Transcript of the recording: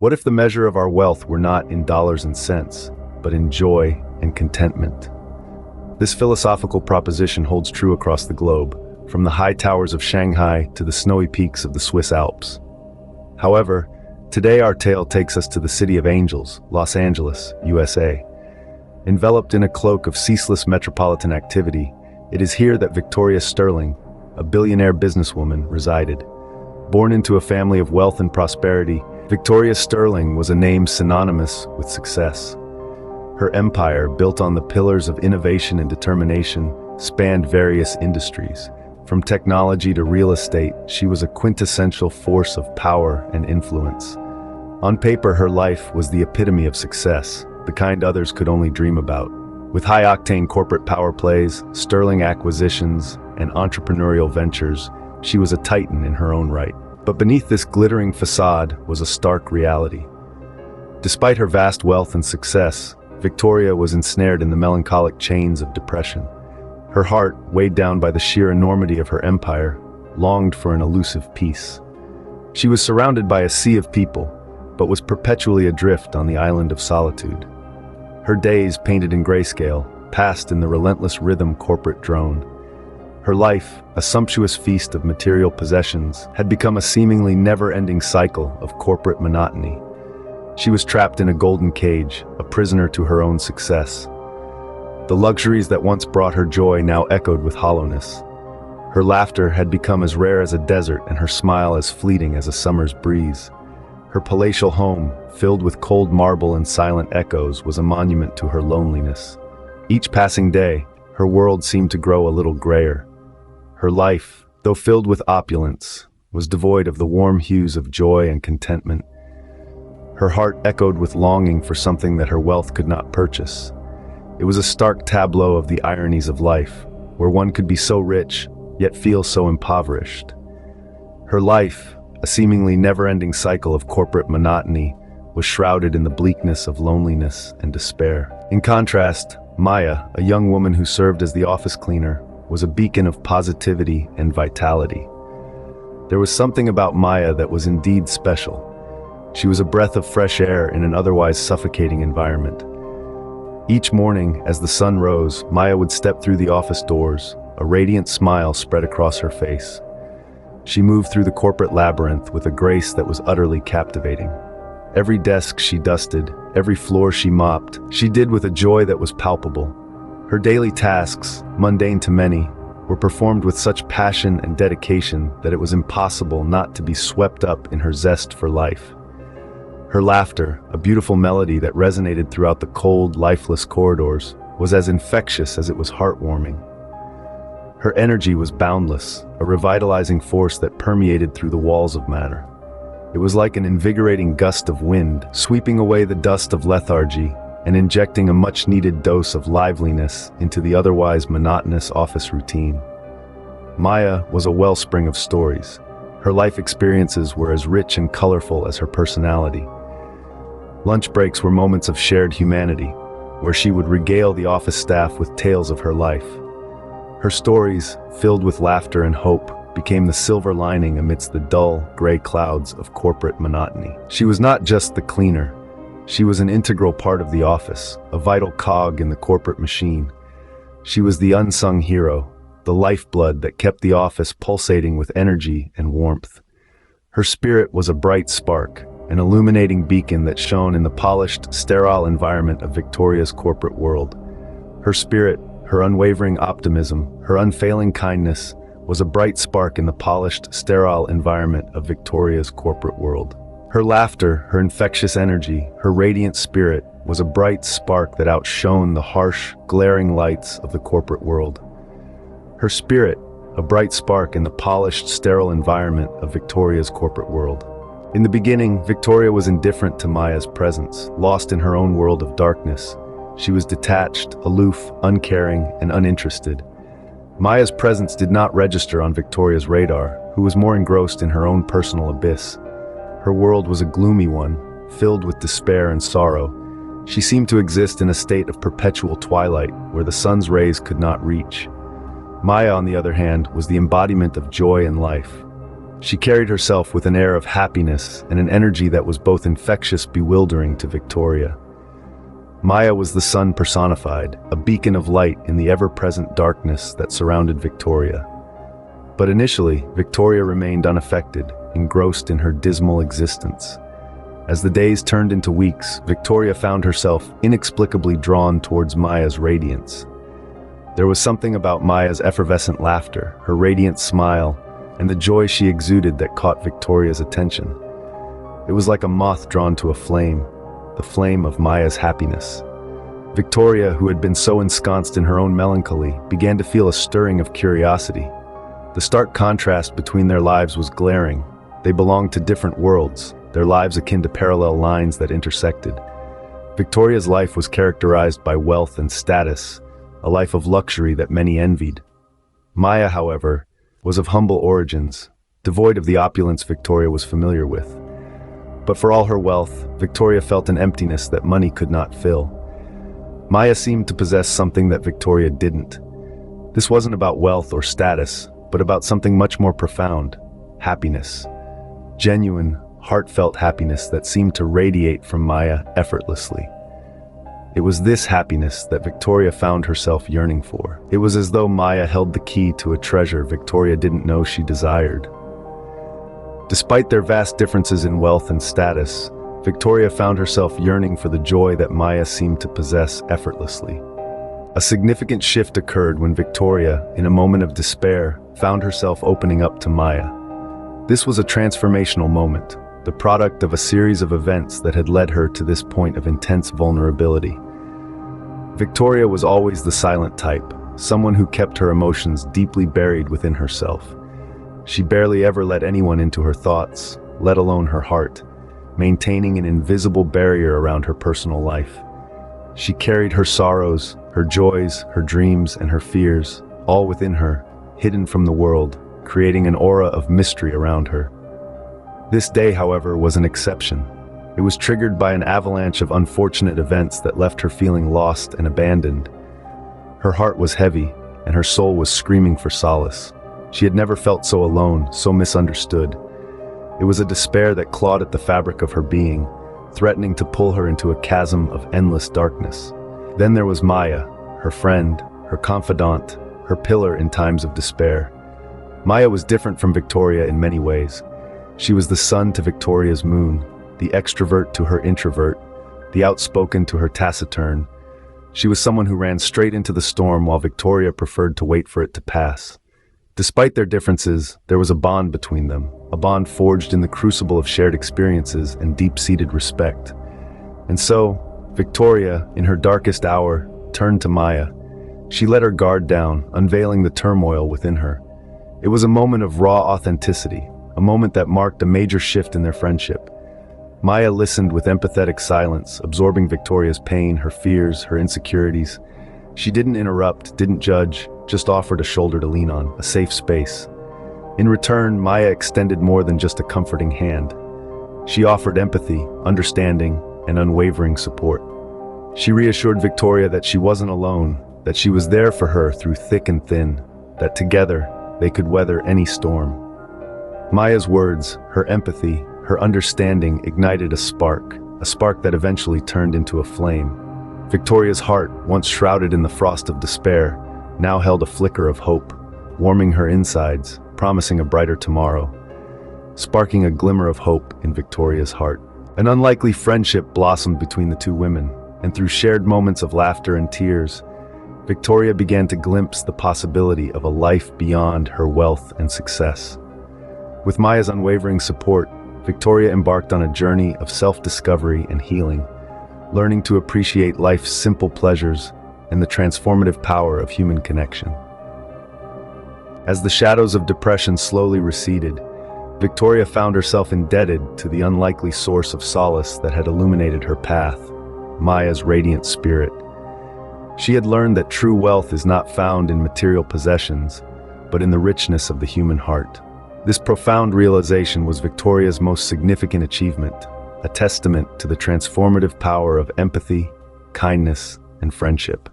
What if the measure of our wealth were not in dollars and cents, but in joy and contentment? This philosophical proposition holds true across the globe, from the high towers of Shanghai to the snowy peaks of the Swiss Alps. However, today our tale takes us to the City of Angels, Los Angeles, USA. Enveloped in a cloak of ceaseless metropolitan activity, it is here that Victoria Sterling, a billionaire businesswoman, resided. Born into a family of wealth and prosperity, Victoria Sterling was a name synonymous with success. Her empire, built on the pillars of innovation and determination, spanned various industries. From technology to real estate, she was a quintessential force of power and influence. On paper, her life was the epitome of success, the kind others could only dream about. With high-octane corporate power plays, sterling acquisitions, and entrepreneurial ventures, she was a titan in her own right. But beneath this glittering facade was a stark reality. Despite her vast wealth and success, Victoria was ensnared in the melancholic chains of depression. Her heart, weighed down by the sheer enormity of her empire, longed for an elusive peace. She was surrounded by a sea of people, but was perpetually adrift on the island of solitude. Her days, painted in grayscale, passed in the relentless rhythm corporate drone. Her life, a sumptuous feast of material possessions, had become a seemingly never-ending cycle of corporate monotony. She was trapped in a golden cage, a prisoner to her own success. The luxuries that once brought her joy now echoed with hollowness. Her laughter had become as rare as a desert and her smile as fleeting as a summer's breeze. Her palatial home, filled with cold marble and silent echoes, was a monument to her loneliness. Each passing day, her world seemed to grow a little grayer. Her life, though filled with opulence, was devoid of the warm hues of joy and contentment. Her heart echoed with longing for something that her wealth could not purchase. It was a stark tableau of the ironies of life, where one could be so rich, yet feel so impoverished. Her life, a seemingly never-ending cycle of corporate monotony, was shrouded in the bleakness of loneliness and despair. In contrast, Maya, a young woman who served as the office cleaner, was a beacon of positivity and vitality. There was something about Maya that was indeed special. She was a breath of fresh air in an otherwise suffocating environment. Each morning, as the sun rose, Maya would step through the office doors, a radiant smile spread across her face. She moved through the corporate labyrinth with a grace that was utterly captivating. Every desk she dusted, every floor she mopped, she did with a joy that was palpable. Her daily tasks, mundane to many, were performed with such passion and dedication that it was impossible not to be swept up in her zest for life. Her laughter, a beautiful melody that resonated throughout the cold, lifeless corridors, was as infectious as it was heartwarming. Her energy was boundless, a revitalizing force that permeated through the walls of matter. It was like an invigorating gust of wind, sweeping away the dust of lethargy and injecting a much-needed dose of liveliness into the otherwise monotonous office routine. Maya was a wellspring of stories. Her life experiences were as rich and colorful as her personality. Lunch breaks were moments of shared humanity, where she would regale the office staff with tales of her life. Her stories, filled with laughter and hope, became the silver lining amidst the dull, gray clouds of corporate monotony. She was not just the cleaner. She was an integral part of the office, a vital cog in the corporate machine. She was the unsung hero, the lifeblood that kept the office pulsating with energy and warmth. Her spirit was a bright spark, an illuminating beacon that shone in the polished, sterile environment of Victoria's corporate world. Her spirit, her unwavering optimism, her unfailing kindness, was a bright spark in the polished, sterile environment of Victoria's corporate world. Her laughter, her infectious energy, her radiant spirit was a bright spark that outshone the harsh, glaring lights of the corporate world. Her spirit, a bright spark in the polished, sterile environment of Victoria's corporate world. In the beginning, Victoria was indifferent to Maya's presence, lost in her own world of darkness. She was detached, aloof, uncaring, and uninterested. Maya's presence did not register on Victoria's radar, who was more engrossed in her own personal abyss. Her world was a gloomy one, filled with despair and sorrow. She seemed to exist in a state of perpetual twilight, where the sun's rays could not reach. Maya, on the other hand, was the embodiment of joy and life. She carried herself with an air of happiness and an energy that was both infectious, bewildering to Victoria. Maya was the sun personified, a beacon of light in the ever-present darkness that surrounded Victoria. But initially, Victoria remained unaffected, engrossed in her dismal existence. As the days turned into weeks, Victoria found herself inexplicably drawn towards Maya's radiance. There was something about Maya's effervescent laughter, her radiant smile, and the joy she exuded that caught Victoria's attention. It was like a moth drawn to a flame, the flame of Maya's happiness. Victoria, who had been so ensconced in her own melancholy, began to feel a stirring of curiosity. The stark contrast between their lives was glaring. They belonged to different worlds, their lives akin to parallel lines that intersected. Victoria's life was characterized by wealth and status, a life of luxury that many envied. Maya, however, was of humble origins, devoid of the opulence Victoria was familiar with. But for all her wealth, Victoria felt an emptiness that money could not fill. Maya seemed to possess something that Victoria didn't. This wasn't about wealth or status, but about something much more profound: happiness. Genuine, heartfelt happiness that seemed to radiate from Maya effortlessly. It was this happiness that Victoria found herself yearning for. It was as though Maya held the key to a treasure Victoria didn't know she desired. Despite their vast differences in wealth and status, Victoria found herself yearning for the joy that Maya seemed to possess effortlessly. A significant shift occurred when Victoria, in a moment of despair, found herself opening up to Maya. This was a transformational moment, the product of a series of events that had led her to this point of intense vulnerability. Victoria was always the silent type, someone who kept her emotions deeply buried within herself. She barely ever let anyone into her thoughts, let alone her heart, maintaining an invisible barrier around her personal life. She carried her sorrows, her joys, her dreams, and her fears, all within her, hidden from the world, creating an aura of mystery around her. This day, however, was an exception. It was triggered by an avalanche of unfortunate events that left her feeling lost and abandoned. Her heart was heavy, and her soul was screaming for solace. She had never felt so alone, so misunderstood. It was a despair that clawed at the fabric of her being, threatening to pull her into a chasm of endless darkness. Then there was Maya, her friend, her confidant, her pillar in times of despair. Maya was different from Victoria in many ways. She was the sun to Victoria's moon, the extrovert to her introvert, the outspoken to her taciturn. She was someone who ran straight into the storm while Victoria preferred to wait for it to pass. Despite their differences, there was a bond between them, a bond forged in the crucible of shared experiences and deep-seated respect. And so, Victoria, in her darkest hour, turned to Maya. She let her guard down, unveiling the turmoil within her. It was a moment of raw authenticity, a moment that marked a major shift in their friendship. Maya listened with empathetic silence, absorbing Victoria's pain, her fears, her insecurities. She didn't interrupt, didn't judge, just offered a shoulder to lean on, a safe space. In return, Maya extended more than just a comforting hand. She offered empathy, understanding, and unwavering support. She reassured Victoria that she wasn't alone, that she was there for her through thick and thin, that together they could weather any storm. Maya's words, her empathy, her understanding ignited a spark that eventually turned into a flame. Victoria's heart, once shrouded in the frost of despair, now held a flicker of hope, warming her insides, promising a brighter tomorrow, sparking a glimmer of hope in Victoria's heart. An unlikely friendship blossomed between the two women, and through shared moments of laughter and tears, Victoria began to glimpse the possibility of a life beyond her wealth and success. With Maya's unwavering support, Victoria embarked on a journey of self-discovery and healing, learning to appreciate life's simple pleasures and the transformative power of human connection. As the shadows of depression slowly receded, Victoria found herself indebted to the unlikely source of solace that had illuminated her path, Maya's radiant spirit. She had learned that true wealth is not found in material possessions, but in the richness of the human heart. This profound realization was Victoria's most significant achievement, a testament to the transformative power of empathy, kindness, and friendship.